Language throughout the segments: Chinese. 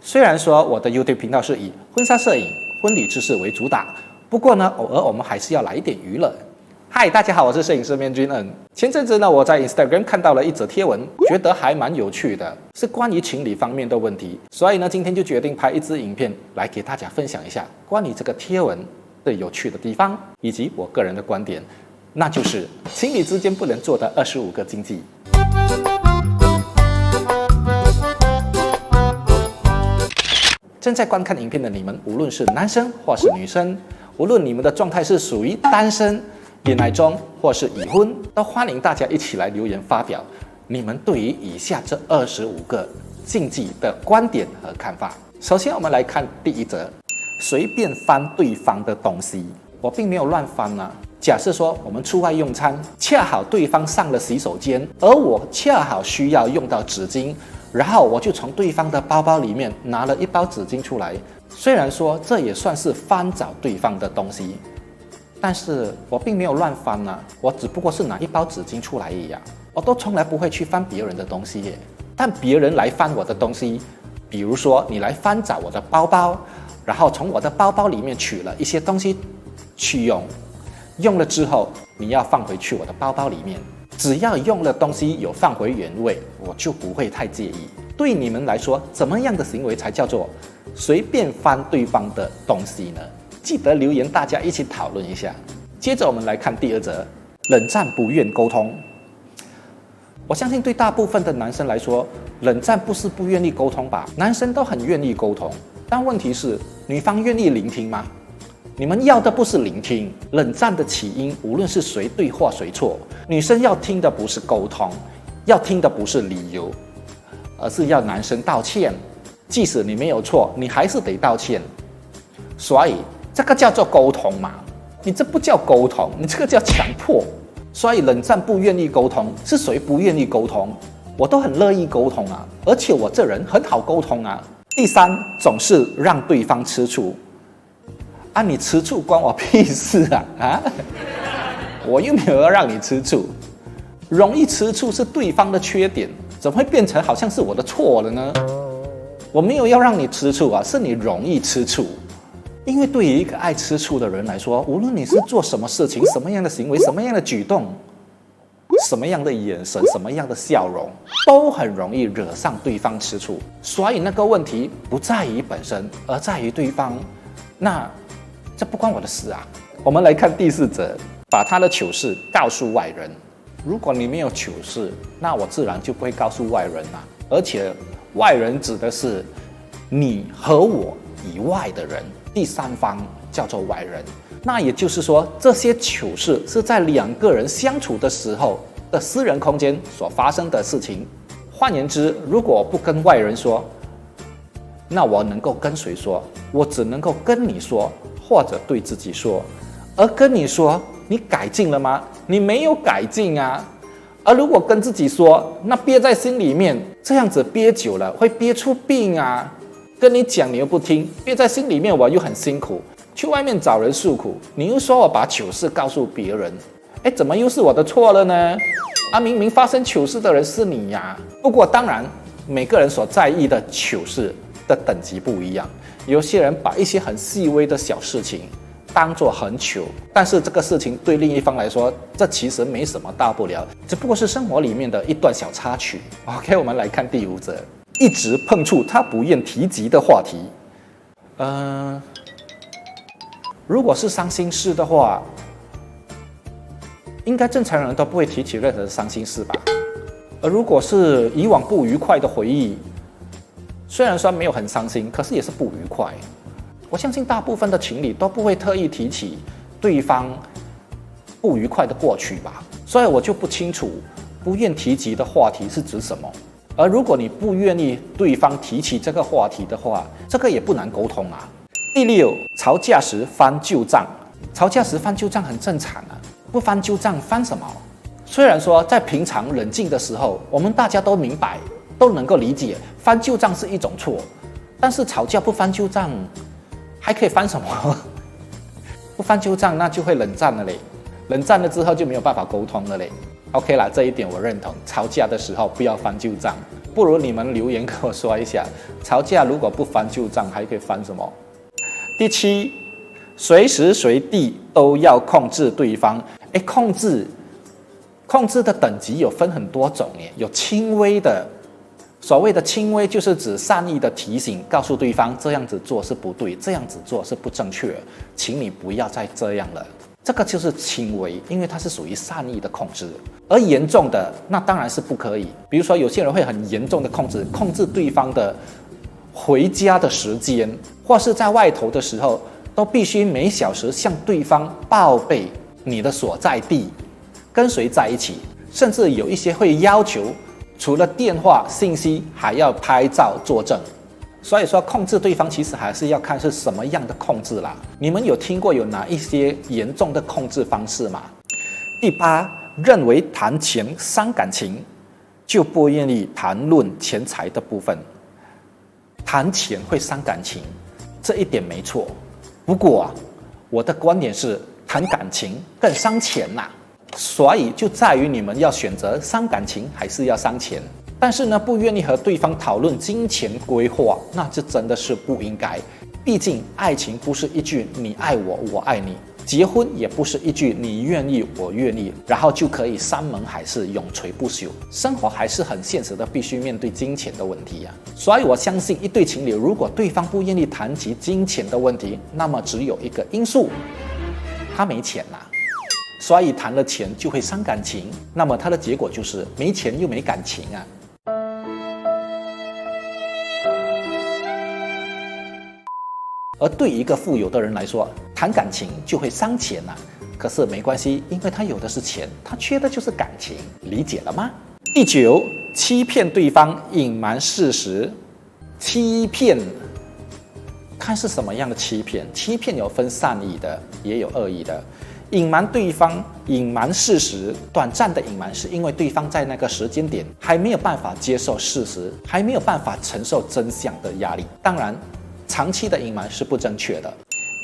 虽然说我的 YouTube 频道是以婚纱摄影、婚礼知识为主打，不过呢，偶尔我们还是要来一点娱乐。嗨，大家好，我是摄影师面君恩。前阵子呢，我在 Instagram 看到了一则贴文，觉得还蛮有趣的，是关于情侣方面的问题。所以呢，今天就决定拍一支影片来给大家分享一下关于这个贴文的有趣的地方，以及我个人的观点，那就是情侣之间不能做的25个禁忌。正在观看影片的你们，无论是男生或是女生，无论你们的状态是属于单身、恋爱中或是已婚，都欢迎大家一起来留言发表你们对于以下这25个禁忌的观点和看法。首先，我们来看第一则：随便翻对方的东西。我并没有乱翻啊。假设说我们出外用餐，恰好对方上了洗手间，而我恰好需要用到纸巾。然后我就从对方的包包里面拿了一包纸巾出来，虽然说这也算是翻找对方的东西，但是我并没有乱翻啊，我只不过是拿一包纸巾出来而已啊，我都从来不会去翻别人的东西耶。但别人来翻我的东西，比如说你来翻找我的包包，然后从我的包包里面取了一些东西去用，用了之后你要放回去我的包包里面。只要用了东西有放回原位，我就不会太介意。对你们来说，怎么样的行为才叫做随便翻对方的东西呢？记得留言，大家一起讨论一下。接着我们来看第二则：冷战不愿沟通。我相信对大部分的男生来说，冷战不是不愿意沟通吧？男生都很愿意沟通，但问题是女方愿意聆听吗？你们要的不是聆听，冷战的起因无论是谁对或谁错，女生要听的不是沟通，要听的不是理由，而是要男生道歉。即使你没有错，你还是得道歉。所以这个叫做沟通嘛？你这不叫沟通，你这个叫强迫。所以冷战不愿意沟通，是谁不愿意沟通？我都很乐意沟通啊，而且我这人很好沟通啊。第三，总是让对方吃醋。啊，你吃醋关我屁事啊！我又没有要让你吃醋，容易吃醋是对方的缺点，怎么会变成好像是我的错了呢？我没有要让你吃醋啊，是你容易吃醋。因为对于一个爱吃醋的人来说，无论你是做什么事情、什么样的行为、什么样的举动、什么样的眼神、什么样的笑容，都很容易惹上对方吃醋。所以那个问题不在于本身，而在于对方。那这不关我的事啊。我们来看第四则：把他的糗事告诉外人。如果你没有糗事，那我自然就不会告诉外人啦。而且外人指的是你和我以外的人，第三方叫做外人。那也就是说，这些糗事是在两个人相处的时候的私人空间所发生的事情。换言之，如果我不跟外人说，那我能够跟谁说？我只能够跟你说，或者对自己说。而跟你说，你改进了吗？你没有改进啊。而如果跟自己说，那憋在心里面，这样子憋久了会憋出病啊。跟你讲你又不听，憋在心里面我又很辛苦，去外面找人诉苦，你又说我把糗事告诉别人，怎么又是我的错了呢？啊，明明发生糗事的人是你呀。不过当然，每个人所在意的糗事的等级不一样，有些人把一些很细微的小事情当作很糗，但是这个事情对另一方来说，这其实没什么大不了，只不过是生活里面的一段小插曲。OK， 我们来看第五则：一直碰触他不愿提及的话题。如果是伤心事的话，应该正常人都不会提起任何的伤心事吧？而如果是以往不愉快的回忆，虽然说没有很伤心，可是也是不愉快。我相信大部分的情侣都不会特意提起对方不愉快的过去吧，所以我就不清楚不愿提及的话题是指什么。而如果你不愿意对方提起这个话题的话，这个也不难沟通啊。第六，吵架时翻旧账。吵架时翻旧账很正常啊，不翻旧账翻什么？虽然说在平常冷静的时候，我们大家都明白，都能够理解翻旧账是一种错，但是吵架不翻旧账还可以翻什么？不翻旧账那就会冷战了嘞，冷战了之后就没有办法沟通了嘞。OK 啦，这一点我认同。吵架的时候不要翻旧账，不如你们留言跟我说一下，吵架如果不翻旧账，还可以翻什么？第7，随时随地都要控制对方。控制的等级有分很多种耶，有轻微的。所谓的轻微，就是指善意的提醒，告诉对方这样子做是不对，这样子做是不正确，请你不要再这样了。这个就是轻微，因为它是属于善意的控制。而严重的，那当然是不可以。比如说，有些人会很严重的控制对方的回家的时间，或是在外头的时候，都必须每小时向对方报备你的所在地，跟谁在一起，甚至有一些会要求除了电话信息还要拍照作证。所以说控制对方其实还是要看是什么样的控制啦。你们有听过有哪一些严重的控制方式吗？第8，认为谈钱伤感情，就不愿意谈论钱财的部分。谈钱会伤感情，这一点没错。不过我的观点是谈感情更伤钱啦。所以就在于你们要选择伤感情还是要伤钱。但是呢，不愿意和对方讨论金钱规划，那这真的是不应该。毕竟爱情不是一句你爱我，我爱你；结婚也不是一句你愿意，我愿意，然后就可以山盟海誓，永垂不朽。生活还是很现实的，必须面对金钱的问题啊。所以我相信一对情侣，如果对方不愿意谈及金钱的问题，那么只有一个因素，他没钱啦。所以谈了钱就会伤感情，那么他的结果就是没钱又没感情啊。而对一个富有的人来说，谈感情就会伤钱啊。可是没关系，因为他有的是钱，他缺的就是感情，理解了吗？第9，欺骗对方，隐瞒事实。欺骗，看是什么样的欺骗？欺骗有分善意的，也有恶意的。隐瞒对方，隐瞒事实，短暂的隐瞒是因为对方在那个时间点还没有办法接受事实，还没有办法承受真相的压力。当然，长期的隐瞒是不正确的。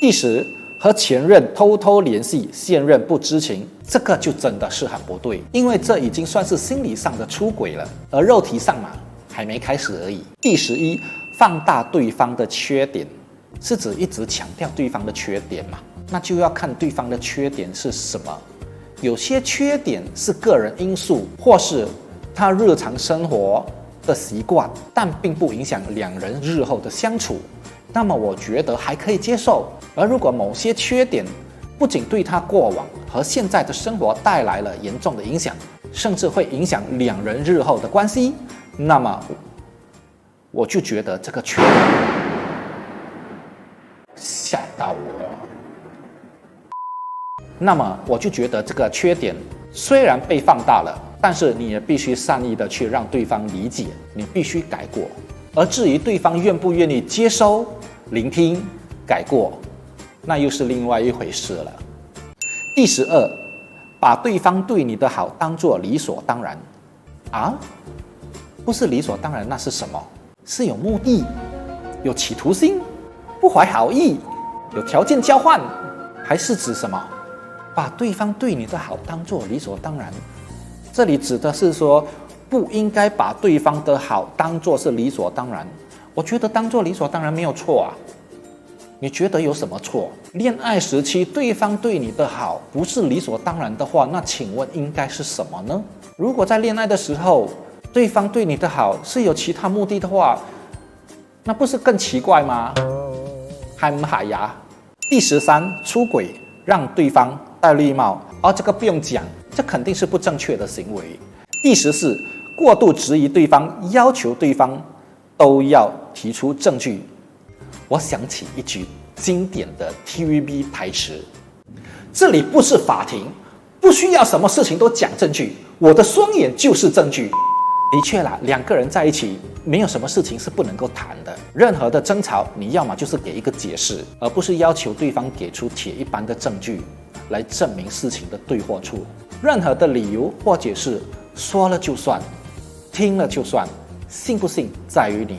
第10，和前任偷偷联系，现任不知情，这个就真的是很不对，因为这已经算是心理上的出轨了，而肉体上嘛，还没开始而已。第11，放大对方的缺点，是指一直强调对方的缺点嘛？那就要看对方的缺点是什么。有些缺点是个人因素，或是他日常生活的习惯，但并不影响两人日后的相处，那么我觉得还可以接受。而如果某些缺点不仅对他过往和现在的生活带来了严重的影响，甚至会影响两人日后的关系，那么我就觉得这个缺点吓到我。那么我就觉得这个缺点虽然被放大了，但是你也必须善意的去让对方理解，你必须改过。而至于对方愿不愿意接收、聆听、改过，那又是另外一回事了。第12，把对方对你的好当作理所当然啊？不是理所当然，那是什么？是有目的、有企图心、不怀好意、有条件交换，还是指什么？把对方对你的好当作理所当然，这里指的是说不应该把对方的好当作是理所当然。我觉得当作理所当然没有错啊，你觉得有什么错？恋爱时期对方对你的好不是理所当然的话，那请问应该是什么呢？如果在恋爱的时候对方对你的好是有其他目的的话，那不是更奇怪吗？还唔係呀？第13，出轨让对方戴绿帽，这个不用讲，这肯定是不正确的行为。第14，过度质疑对方，要求对方都要提出证据。我想起一句经典的 TVB 台词：这里不是法庭，不需要什么事情都讲证据，我的双眼就是证据。的确啦，两个人在一起，没有什么事情是不能够谈的。任何的争吵，你要么就是给一个解释，而不是要求对方给出铁一般的证据来证明事情的对或错。任何的理由或解释，说了就算，听了就算，信不信在于你。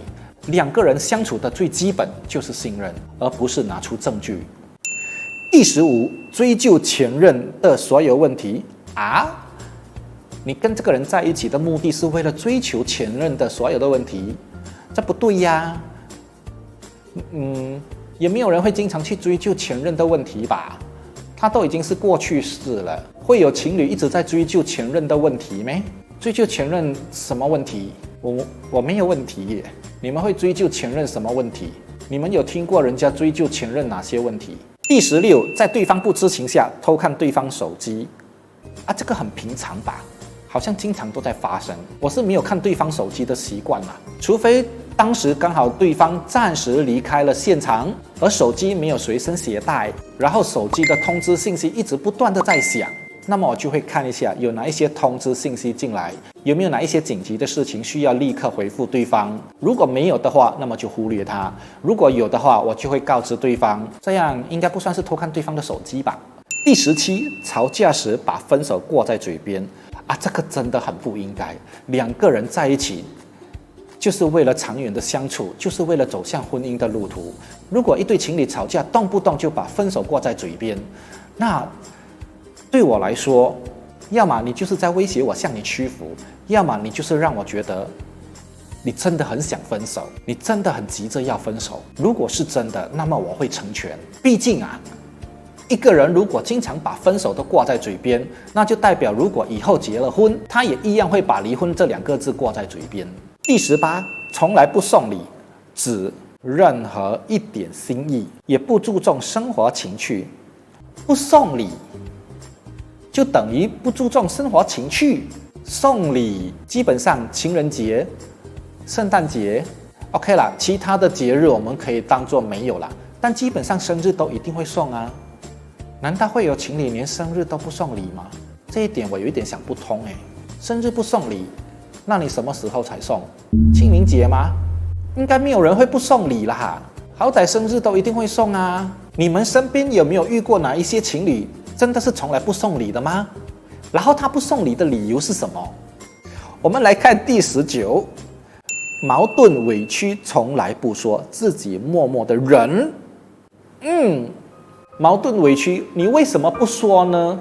两个人相处的最基本就是信任，而不是拿出证据。第15，追究前任的所有问题啊？你跟这个人在一起的目的是为了追求前任的所有的问题，这不对呀。也没有人会经常去追究前任的问题吧？他都已经是过去式了，会有情侣一直在追究前任的问题没？追究前任什么问题？我没有问题耶。你们会追究前任什么问题？你们有听过人家追究前任哪些问题？第16，在对方不知情下偷看对方手机啊，这个很平常吧？好像经常都在发生。我是没有看对方手机的习惯啦，除非当时刚好对方暂时离开了现场，而手机没有随身携带，然后手机的通知信息一直不断的在响，那么我就会看一下有哪一些通知信息进来，有没有哪一些紧急的事情需要立刻回复对方。如果没有的话，那么就忽略它；如果有的话，我就会告知对方。这样应该不算是偷看对方的手机吧？第17，吵架时把分手挂在嘴边啊，这个真的很不应该。两个人在一起就是为了长远的相处，就是为了走向婚姻的路途。如果一对情侣吵架，动不动就把分手挂在嘴边，那对我来说，要么你就是在威胁我向你屈服，要么你就是让我觉得你真的很想分手，你真的很急着要分手。如果是真的，那么我会成全。毕竟啊，一个人如果经常把分手都挂在嘴边，那就代表如果以后结了婚，他也一样会把离婚这2个字挂在嘴边。第18，从来不送礼，指任何一点心意，也不注重生活情趣。不送礼就等于不注重生活情趣。送礼基本上情人节、圣诞节 OK 啦，其他的节日我们可以当作没有啦，但基本上生日都一定会送啊。难道会有情侣连生日都不送礼吗？这一点我有一点想不通诶。生日不送礼，那你什么时候才送？清明节吗？应该没有人会不送礼啦，好歹生日都一定会送啊。你们身边有没有遇过哪一些情侣真的是从来不送礼的吗？然后他不送礼的理由是什么？我们来看第19，矛盾委屈从来不说，自己默默的忍。矛盾委屈，你为什么不说呢？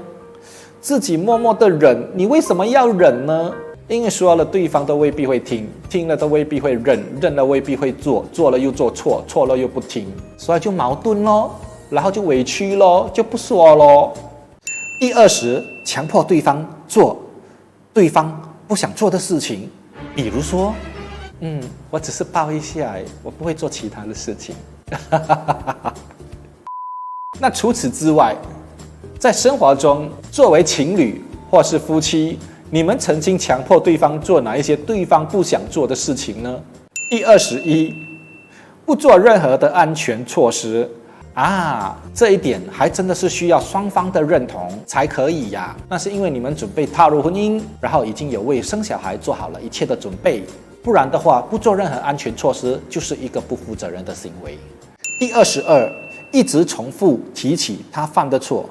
自己默默的忍，你为什么要忍呢？因为说了对方都未必会听，听了都未必会认，认了未必会做，做了又做错，错了又不听，所以就矛盾咯，然后就委屈咯，就不说咯。第20，强迫对方做对方不想做的事情，比如说，我只是抱一下，我不会做其他的事情。那除此之外，在生活中，作为情侣或是夫妻，你们曾经强迫对方做哪一些对方不想做的事情呢？第21，不做任何的安全措施啊，这一点还真的是需要双方的认同才可以呀。那是因为你们准备踏入婚姻，然后已经有为生小孩做好了一切的准备，不然的话，不做任何安全措施就是一个不负责任的行为。第22，一直重复提起他犯的错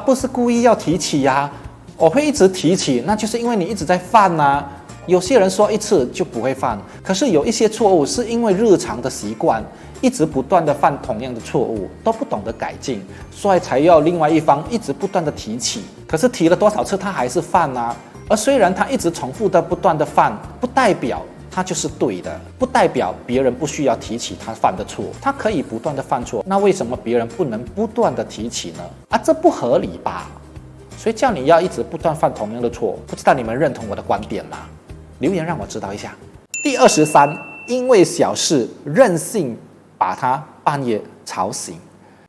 不是故意要提起呀，我会一直提起，那就是因为你一直在犯啊。有些人说一次就不会犯，可是有一些错误是因为日常的习惯，一直不断的犯同样的错误，都不懂得改进，所以才要另外一方一直不断的提起。可是提了多少次他还是犯啊，而虽然他一直重复的不断的犯，不代表他就是对的，不代表别人不需要提起他犯的错，他可以不断的犯错，那为什么别人不能不断的提起呢？这不合理吧？所以叫你要一直不断犯同样的错，不知道你们认同我的观点吗？留言让我知道一下。第23，因为小事任性把他半夜吵醒。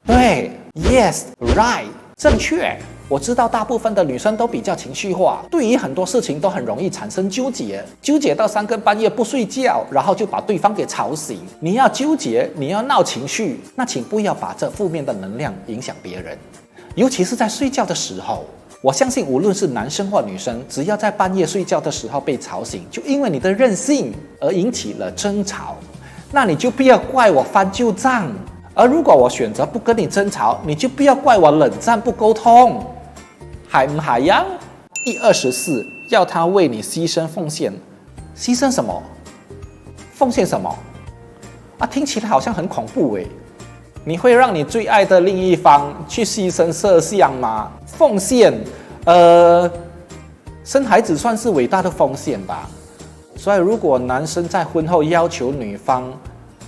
对 ，yes right， 正确。我知道大部分的女生都比较情绪化，对于很多事情都很容易产生纠结，纠结到3更半夜不睡觉，然后就把对方给吵醒。你要纠结，你要闹情绪，那请不要把这负面的能量影响别人，尤其是在睡觉的时候。我相信无论是男生或女生，只要在半夜睡觉的时候被吵醒，就因为你的任性而引起了争吵，那你就不要怪我翻旧账。而如果我选择不跟你争吵，你就不要怪我冷战不沟通，係唔係呀？第24，要他为你牺牲奉献。牺牲什么？奉献什么？听起来好像很恐怖诶。你会让你最爱的另一方去牺牲色相吗？奉献，生孩子算是伟大的奉献吧。所以如果男生在婚后要求女方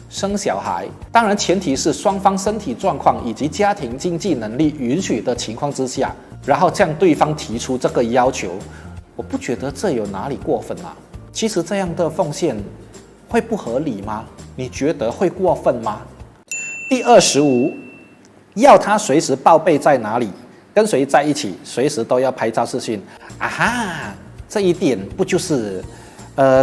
生小孩，当然前提是双方身体状况以及家庭经济能力允许的情况之下，然后向对方提出这个要求，我不觉得这有哪里过分啊。其实这样的奉献会不合理吗？你觉得会过分吗？第25，要他随时报备在哪里，跟谁在一起，随时都要拍照视讯。啊哈，这一点不就是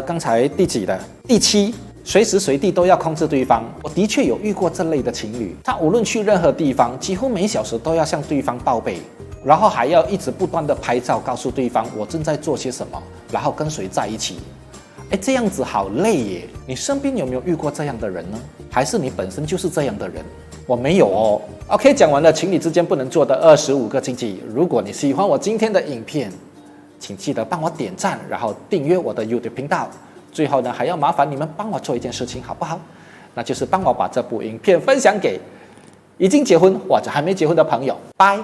刚才第几的？第7，随时随地都要控制对方。我的确有遇过这类的情侣，他无论去任何地方，几乎每小时都要向对方报备，然后还要一直不断的拍照，告诉对方我正在做些什么，然后跟谁在一起。这样子好累耶！你身边有没有遇过这样的人呢？还是你本身就是这样的人？我没有哦。OK， 讲完了情侣之间不能做的25个禁忌。如果你喜欢我今天的影片，请记得帮我点赞，然后订阅我的 YouTube 频道。最后呢，还要麻烦你们帮我做一件事情，好不好？那就是帮我把这部影片分享给已经结婚或者还没结婚的朋友。拜。